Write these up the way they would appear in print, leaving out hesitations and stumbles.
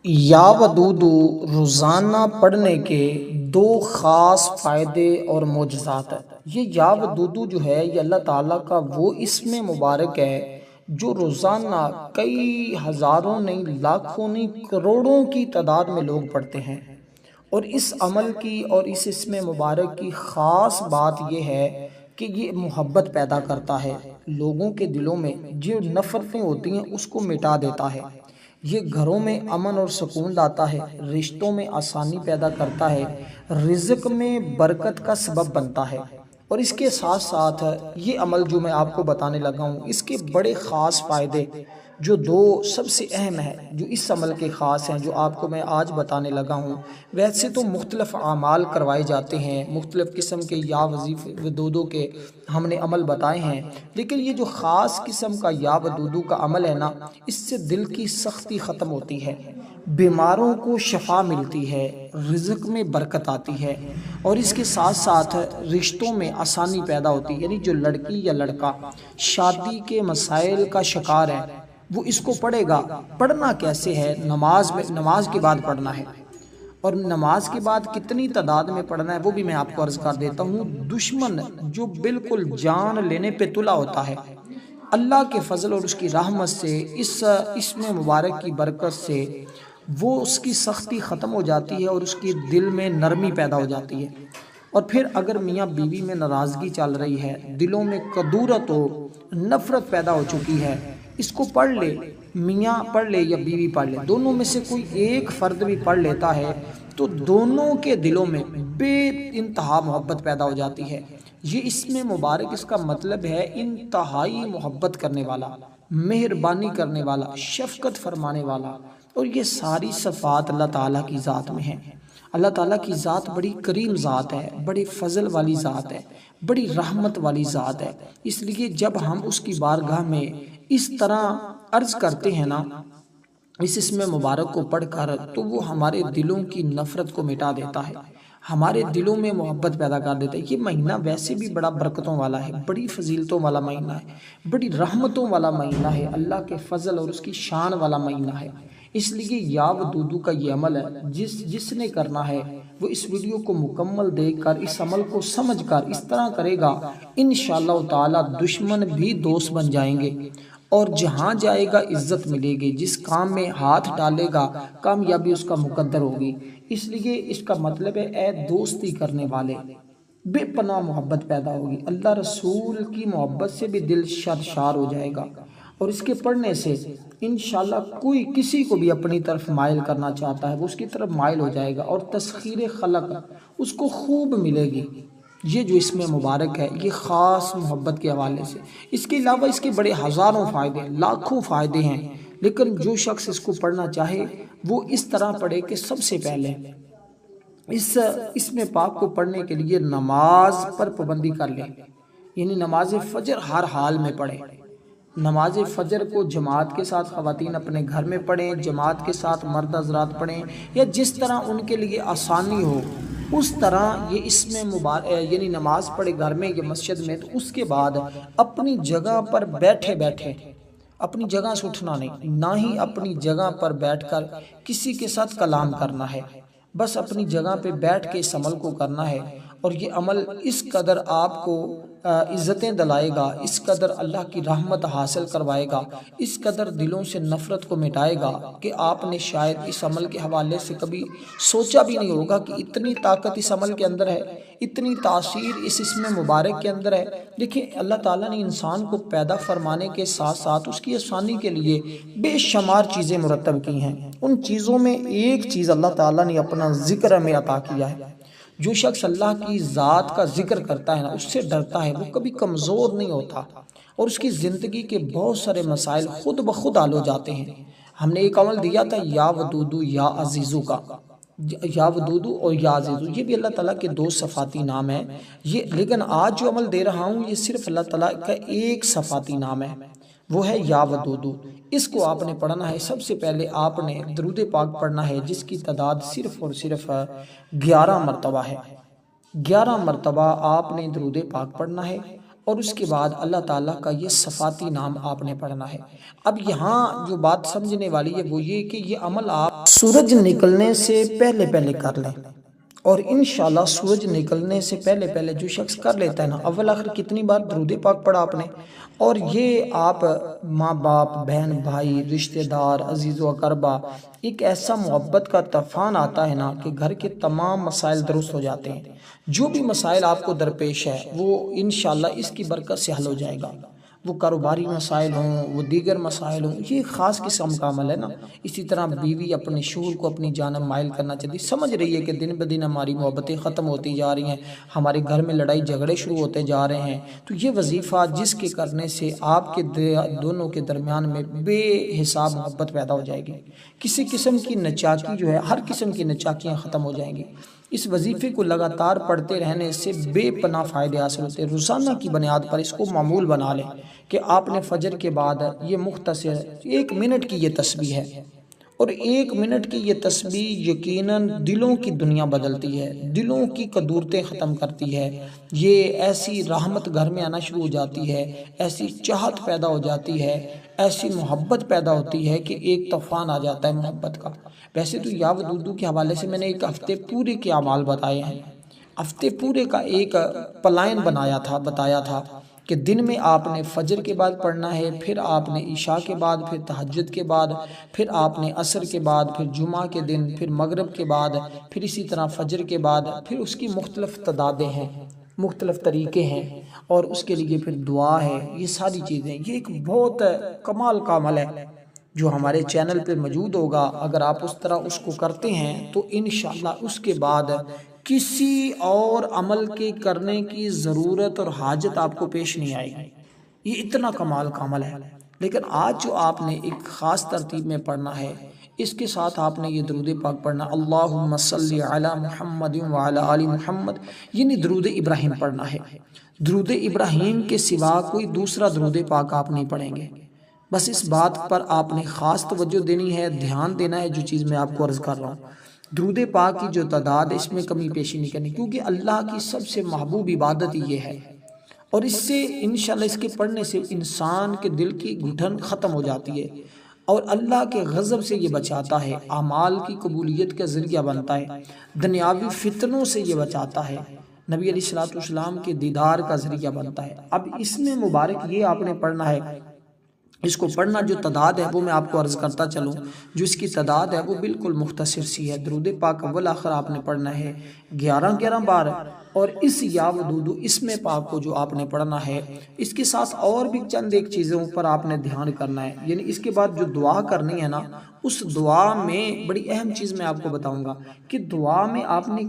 یا ودودو روزانہ پڑھنے کے دو خاص فائدے اور معجزات ہیں۔ یہ یا ودودو جو ہے یہ اللہ تعالیٰ کا وہ اسم مبارک ہے جو روزانہ کئی ہزاروں نہیں لاکھوں نہیں کروڑوں کی تعداد میں لوگ پڑھتے ہیں۔ اور اس عمل کی اور اس اسم مبارک کی خاص بات یہ ہے کہ یہ محبت پیدا کرتا ہے، لوگوں کے دلوں میں جو نفرتیں ہوتی ہیں اس کو مٹا دیتا ہے، یہ گھروں میں امن اور سکون لاتا ہے، رشتوں میں آسانی پیدا کرتا ہے، رزق میں برکت کا سبب بنتا ہے۔ اور اس کے ساتھ ساتھ یہ عمل جو میں آپ کو بتانے لگا ہوں اس کے بڑے خاص فائدے جو دو سب سے اہم ہیں جو اس عمل کے خاص ہیں جو آپ کو میں آج بتانے لگا ہوں۔ ویسے تو مختلف اعمال کروائے جاتے ہیں، مختلف قسم کے یا وظیفے ودودو کے ہم نے عمل بتائے ہیں، لیکن یہ جو خاص قسم کا یا ودودو کا عمل ہے نا، اس سے دل کی سختی ختم ہوتی ہے، بیماروں کو شفا ملتی ہے، رزق میں برکت آتی ہے، اور اس کے ساتھ ساتھ رشتوں میں آسانی پیدا ہوتی ہے۔ یعنی جو لڑکی یا لڑکا شادی کے مسائل کا شکار ہے وہ اس کو پڑھے گا۔ پڑھنا کیسے ہے؟ نماز کے بعد پڑھنا ہے، اور نماز کے بعد کتنی تعداد میں پڑھنا ہے وہ بھی میں آپ کو عرض کر دیتا ہوں۔ دشمن جو بالکل جان لینے پہ تلا ہوتا ہے، اللہ کے فضل اور اس کی رحمت سے اس اسم مبارک کی برکت سے وہ اس کی سختی ختم ہو جاتی ہے اور اس کی دل میں نرمی پیدا ہو جاتی ہے۔ اور پھر اگر میاں بیوی میں ناراضگی چل رہی ہے، دلوں میں کدورت ہو، نفرت پیدا ہو چکی ہے، اس کو پڑھ لے، میاں پڑھ لے یا بیوی پڑھ لے، دونوں میں سے کوئی ایک فرد بھی پڑھ لیتا ہے تو دونوں کے دلوں میں بے انتہا محبت پیدا ہو جاتی ہے۔ یہ اسم مبارک اس کا مطلب ہے انتہائی محبت کرنے والا، مہربانی کرنے والا، شفقت فرمانے والا، اور یہ ساری صفات اللہ تعالیٰ کی ذات میں ہیں۔ اللہ تعالیٰ کی ذات بڑی کریم ذات ہے، بڑی فضل والی ذات ہے، بڑی رحمت والی ذات ہے۔ اس لیے جب ہم اس کی بارگاہ میں اس طرح عرض کرتے ہیں نا اس اسم مبارک کو پڑھ کر، تو وہ ہمارے دلوں کی نفرت کو مٹا دیتا ہے، ہمارے دلوں میں محبت پیدا کر دیتا ہے۔ یہ مہینہ ویسے بھی بڑا برکتوں والا ہے، بڑی فضیلتوں والا مہینہ ہے، بڑی رحمتوں والا مہینہ ہے، اللہ کے فضل اور اس کی شان والا مہینہ ہے۔ اس لیے یا ودودو کا یہ عمل ہے، جس نے کرنا ہے وہ اس ویڈیو کو مکمل دیکھ کر اس عمل کو سمجھ کر اس طرح کرے گا، انشاءاللہ تعالی دشمن بھی دوست بن جائیں گے، اور جہاں جائے گا عزت ملے گی، جس کام میں ہاتھ ڈالے گا کامیابی اس کا مقدر ہوگی۔ اس لیے اس کا مطلب ہے اے دوستی کرنے والے، بے پناہ محبت پیدا ہوگی، اللہ رسول کی محبت سے بھی دل شادشار ہو جائے گا، اور اس کے پڑھنے سے انشاءاللہ کوئی کسی کو بھی اپنی طرف مائل کرنا چاہتا ہے وہ اس کی طرف مائل ہو جائے گا، اور تسخیر خلق اس کو خوب ملے گی۔ یہ جو اسم مبارک ہے یہ خاص محبت کے حوالے سے، اس کے علاوہ اس کے بڑے ہزاروں فائدے، لاکھوں فائدے ہیں، لیکن جو شخص اس کو پڑھنا چاہے وہ اس طرح پڑھے کہ سب سے پہلے اس اسم پاک کو پڑھنے کے لیے نماز پر پابندی کر لے، یعنی نماز فجر ہر حال میں پڑھے۔ نماز فجر کو جماعت کے ساتھ خواتین اپنے گھر میں پڑھیں، جماعت کے ساتھ مرد حضرات پڑھیں، یا جس طرح ان کے لیے آسانی ہو اس طرح یہ اسم مبارک یعنی نماز پڑھے گھر میں یا مسجد میں۔ تو اس کے بعد اپنی جگہ پر بیٹھے بیٹھے، اپنی جگہ سے اٹھنا نہیں، نہ ہی اپنی جگہ پر بیٹھ کر کسی کے ساتھ کلام کرنا ہے، بس اپنی جگہ پہ بیٹھ کے اس عمل کو کرنا ہے۔ اور یہ عمل اس قدر آپ کو عزتیں دلائے گا، اس قدر اللہ کی رحمت حاصل کروائے گا، اس قدر دلوں سے نفرت کو مٹائے گا کہ آپ نے شاید اس عمل کے حوالے سے کبھی سوچا بھی نہیں ہوگا کہ اتنی طاقت اس عمل کے اندر ہے، اتنی تاثیر اس اسم مبارک کے اندر ہے۔ دیکھیں اللہ تعالیٰ نے انسان کو پیدا فرمانے کے ساتھ ساتھ اس کی آسانی کے لیے بے شمار چیزیں مرتب کی ہیں، ان چیزوں میں ایک چیز اللہ تعالیٰ نے اپنا ذکر ہمیں عطا کیا ہے۔ جو شخص اللہ کی ذات کا ذکر کرتا ہے نا، اس سے ڈرتا ہے، وہ کبھی کمزور نہیں ہوتا، اور اس کی زندگی کے بہت سارے مسائل خود بخود حل ہو جاتے ہیں۔ ہم نے ایک عمل دیا تھا یا ودودو یا عزیزو کا، یا ودودو اور یا عزیزو، یہ بھی اللہ تعالیٰ کے دو صفاتی نام ہیں۔ لیکن آج جو عمل دے رہا ہوں یہ صرف اللہ تعالیٰ کا ایک صفاتی نام ہے، وہ ہے یا ودودو۔ اس کو آپ نے پڑھنا ہے، سب سے پہلے آپ نے درود پاک پڑھنا ہے جس کی تعداد صرف اور صرف 11 مرتبہ ہے۔ 11 مرتبہ آپ نے درود پاک پڑھنا ہے، اور اس کے بعد اللہ تعالیٰ کا یہ صفاتی نام آپ نے پڑھنا ہے۔ اب یہاں جو بات سمجھنے والی ہے وہ یہ کہ یہ عمل آپ سورج نکلنے سے پہلے پہلے کر لیں، اور انشاءاللہ سورج نکلنے سے پہلے پہلے جو شخص کر لیتا ہے نا، اول آخر کتنی بار درود پاک پڑھا آپ نے، اور یہ آپ ماں باپ، بہن بھائی، رشتہ دار، عزیز و اقربا، ایک ایسا محبت کا طوفان آتا ہے نا کہ گھر کے تمام مسائل درست ہو جاتے ہیں۔ جو بھی مسائل آپ کو درپیش ہے وہ انشاءاللہ اس کی برکت سے حل ہو جائے گا، وہ کاروباری مسائل ہوں، وہ دیگر مسائل ہوں، یہ خاص قسم کا عمل ہے نا۔ اسی طرح بیوی اپنے شوہر کو اپنی جانب مائل کرنا چاہتی، سمجھ رہی ہے کہ دن بدن ہماری محبتیں ختم ہوتی جا رہی ہیں، ہمارے گھر میں لڑائی جھگڑے شروع ہوتے جا رہے ہیں، تو یہ وظیفہ جس کے کرنے سے آپ کے دونوں کے درمیان میں بے حساب محبت پیدا ہو جائے گی، کسی قسم کی نچاکی جو ہے، ہر قسم کی نچاکیاں ختم ہو جائیں گی۔ اس وظیفے کو لگاتار پڑھتے رہنے سے بے پناہ فائدے حاصل ہوتے ہیں۔ روزانہ کی بنیاد پر اس کو معمول بنا لیں کہ آپ نے فجر کے بعد یہ مختصر 1 منٹ کی یہ تسبیح ہے، اور 1 منٹ کی یہ تسبیح یقیناً دلوں کی دنیا بدلتی ہے، دلوں کی کدورتیں ختم کرتی ہے، یہ ایسی رحمت گھر میں آنا شروع ہو جاتی ہے، ایسی چاہت پیدا ہو جاتی ہے، ایسی محبت پیدا ہوتی ہے کہ ایک طوفان آ جاتا ہے محبت کا۔ ویسے تو یا ودودو کے حوالے سے میں نے ایک ہفتے پورے کے اعمال بتائے ہیں، ہفتے پورے کا ایک پلان بتایا تھا کہ دن میں آپ نے فجر کے بعد پڑھنا ہے، پھر آپ نے عشاء کے بعد، پھر تہجد کے بعد، پھر آپ نے عصر کے بعد، پھر جمعہ کے دن، پھر مغرب کے بعد، پھر اسی طرح فجر کے بعد، پھر اس کی مختلف تعدادیں ہیں، مختلف طریقے ہیں، اور اس کے لیے پھر دعا ہے، یہ ساری چیزیں، یہ ایک بہت کمال کا عمل ہے جو ہمارے چینل پہ موجود ہوگا۔ اگر آپ اس طرح اس کو کرتے ہیں تو انشاءاللہ اس کے بعد کسی اور عمل کے کرنے کی ضرورت اور حاجت آپ کو پیش نہیں آئے گی، یہ اتنا کمال کا عمل ہے۔ لیکن آج جو آپ نے ایک خاص ترتیب میں پڑھنا ہے، اس کے ساتھ آپ نے یہ درود پاک پڑھنا، اللہم صلی علی محمد وعلی آل محمد، یعنی درود ابراہیم پڑھنا ہے۔ درود ابراہیم کے سوا کوئی دوسرا درود پاک آپ نہیں پڑھیں گے۔ بس اس بات پر آپ نے خاص توجہ دینی ہے، دھیان دینا ہے، جو چیز میں آپ کو عرض کر رہا ہوں۔ درود پاک کی جو تعداد ہے اس میں کمی پیشی نہیں کرنی، کیونکہ اللہ کی سب سے محبوب عبادت یہ ہے، اور اس سے انشاءاللہ اس کے پڑھنے سے انسان کے دل کی گھٹن ختم ہو جاتی ہے، اور اللہ کے غضب سے یہ بچاتا ہے، اعمال کی قبولیت کا ذریعہ بنتا ہے، دنیاوی فتنوں سے یہ بچاتا ہے، نبی علیہ السلام کے دیدار کا ذریعہ بنتا ہے۔ اب اس میں مبارک یہ آپ نے پڑھنا ہے، اس کو پڑھنا جو تعداد ہے وہ میں آپ کو عرض کرتا چلوں، جو اس کی تعداد ہے وہ بالکل مختصر سی ہے۔ درود پاک اول آخر آپ نے پڑھنا ہے 11 بار، اور اس یا ودودو اسم پاک کو جو آپ نے پڑھنا ہے، اس کے ساتھ اور بھی چند ایک چیزوں پر آپ نے دھیان کرنا ہے، یعنی اس کے بعد جو دعا کرنی ہے نا، اس دعا میں بڑی اہم چیز میں آپ کو بتاؤں گا کہ دعا میں آپ نے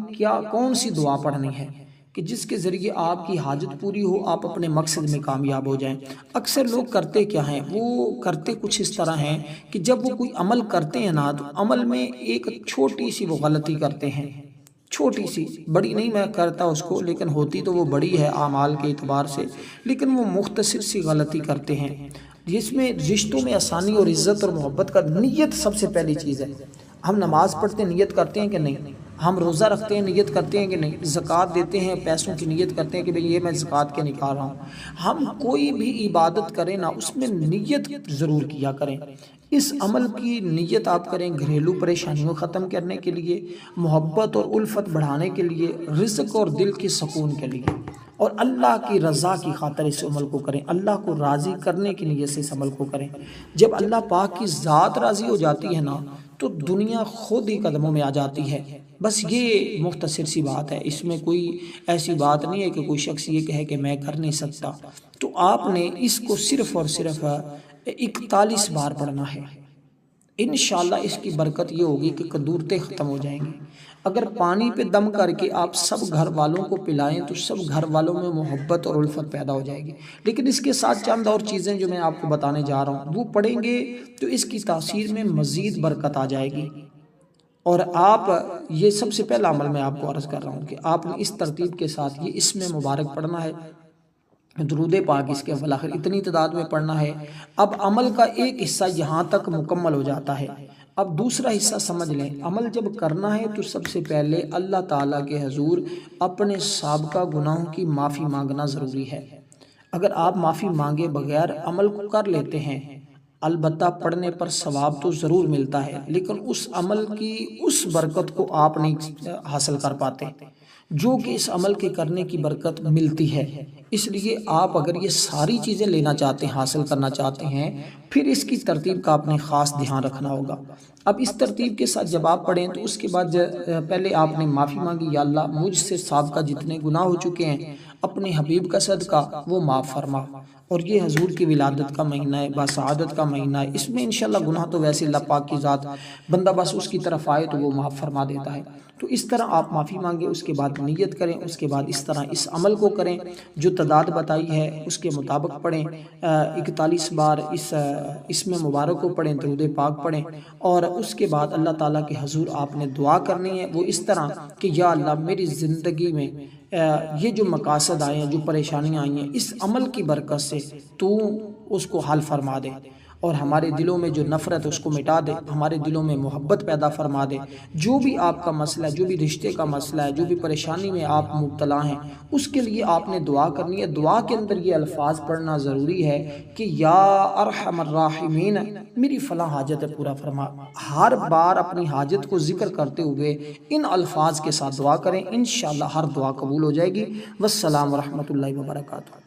کون سی دعا پڑھنی ہے کہ جس کے ذریعے آپ کی حاجت پوری ہو، آپ اپنے مقصد میں کامیاب ہو جائیں۔ اکثر لوگ کرتے کیا ہیں، وہ کرتے کچھ اس طرح ہیں کہ جب وہ کوئی عمل کرتے ہیں نا، تو عمل میں ایک چھوٹی سی وہ غلطی کرتے ہیں، چھوٹی سی، بڑی نہیں میں کرتا اس کو، لیکن ہوتی تو وہ بڑی ہے اعمال کے اعتبار سے، لیکن وہ مختصر سی غلطی کرتے ہیں، جس میں رشتوں میں آسانی اور عزت اور محبت کا نیت سب سے پہلی چیز ہے۔ ہم نماز پڑھتے ہیں، نیت کرتے ہیں کہ نہیں؟ ہم روزہ رکھتے ہیں، نیت کرتے ہیں کہ نہیں؟ زکوٰۃ دیتے ہیں، پیسوں کی نیت کرتے ہیں کہ بھئی یہ میں زکوٰۃ کے نکال رہا ہوں۔ ہم کوئی بھی عبادت کریں نا، اس میں نیت ضرور کیا کریں۔ اس عمل کی نیت آپ کریں گھریلو پریشانیوں ختم کرنے کے لیے، محبت اور الفت بڑھانے کے لیے، رزق اور دل کے سکون کے لیے، اور اللہ کی رضا کی خاطر اس عمل کو کریں، اللہ کو راضی کرنے کی نیت سے اس عمل کو کریں۔ جب اللہ پاک کی ذات راضی ہو جاتی ہے نا، تو دنیا خود ہی قدموں میں آ جاتی ہے۔ بس یہ مختصر سی بات ہے، اس میں کوئی ایسی بات نہیں ہے کہ کوئی شخص یہ کہے کہ میں کر نہیں سکتا۔ تو آپ نے اس کو صرف اور صرف 41 بار پڑھنا ہے۔ انشاءاللہ اس کی برکت یہ ہوگی کہ کدورتیں ختم ہو جائیں گی۔ اگر پانی پہ دم کر کے آپ سب گھر والوں کو پلائیں تو سب گھر والوں میں محبت اور الفت پیدا ہو جائے گی۔ لیکن اس کے ساتھ چند اور چیزیں جو میں آپ کو بتانے جا رہا ہوں، وہ پڑھیں گے تو اس کی تاثیر میں مزید برکت آ جائے گی۔ اور آپ یہ سب سے پہلا عمل میں آپ کو عرض کر رہا ہوں کہ آپ نے اس ترتیب کے ساتھ یہ اسم مبارک پڑھنا ہے، درود پاک اس کے اول آخر اتنی تعداد میں پڑھنا ہے۔ اب عمل کا ایک حصہ یہاں تک مکمل ہو جاتا ہے، اب دوسرا حصہ سمجھ لیں۔ عمل جب کرنا ہے تو سب سے پہلے اللہ تعالیٰ کے حضور اپنے سابقہ گناہوں کی معافی مانگنا ضروری ہے۔ اگر آپ معافی مانگے بغیر عمل کو کر لیتے ہیں، البتہ پڑھنے پر ثواب تو ضرور ملتا ہے، لیکن اس عمل کی اس برکت کو آپ نہیں حاصل کر پاتے جو کہ اس عمل کے کرنے کی برکت ملتی ہے۔ اس لیے آپ اگر یہ ساری چیزیں لینا چاہتے ہیں، حاصل کرنا چاہتے ہیں، پھر اس کی ترتیب کا آپ نے خاص دھیان رکھنا ہوگا۔ اب اس ترتیب کے ساتھ جب آپ پڑھیں تو اس کے بعد پہلے آپ نے معافی مانگی، یا اللہ مجھ سے سابقہ جتنے گناہ ہو چکے ہیں اپنے حبیب کا صدقہ وہ معاف فرما، اور یہ حضور کی ولادت کا مہینہ ہے، باسعادت کا مہینہ ہے، اس میں انشاءاللہ گناہ تو ویسے اللہ پاک کی ذات، بندہ بس اس کی طرف آئے تو وہ معاف فرما دیتا ہے۔ تو اس طرح آپ معافی مانگیں، اس کے بعد نیت کریں، اس کے بعد اس طرح اس عمل کو کریں جو تعداد بتائی ہے اس کے مطابق پڑھیں، 41 بار اس میں مبارک کو پڑھیں، درود پاک پڑھیں، اور اس کے بعد اللہ تعالیٰ کے حضور آپ نے دعا کرنی ہے، وہ اس طرح کہ یا اللہ میری زندگی میں یہ جو مقاصد آئے ہیں، جو پریشانیاں آئی ہیں، اس عمل کی برکت سے تو اس کو حل فرما دے، اور ہمارے دلوں میں جو نفرت ہے اس کو مٹا دے، ہمارے دلوں میں محبت پیدا فرما دے۔ جو بھی آپ کا مسئلہ ہے، جو بھی رشتے کا مسئلہ ہے، جو بھی پریشانی میں آپ مبتلا ہیں، اس کے لیے آپ نے دعا کرنی ہے۔ دعا کے اندر یہ الفاظ پڑھنا ضروری ہے کہ یا ارحم الراحمین میری فلاں حاجت ہے پورا فرما۔ ہر بار اپنی حاجت کو ذکر کرتے ہوئے ان الفاظ کے ساتھ دعا کریں، انشاءاللہ ہر دعا قبول ہو جائے گی۔ والسلام ورحمۃ اللہ وبرکاتہ۔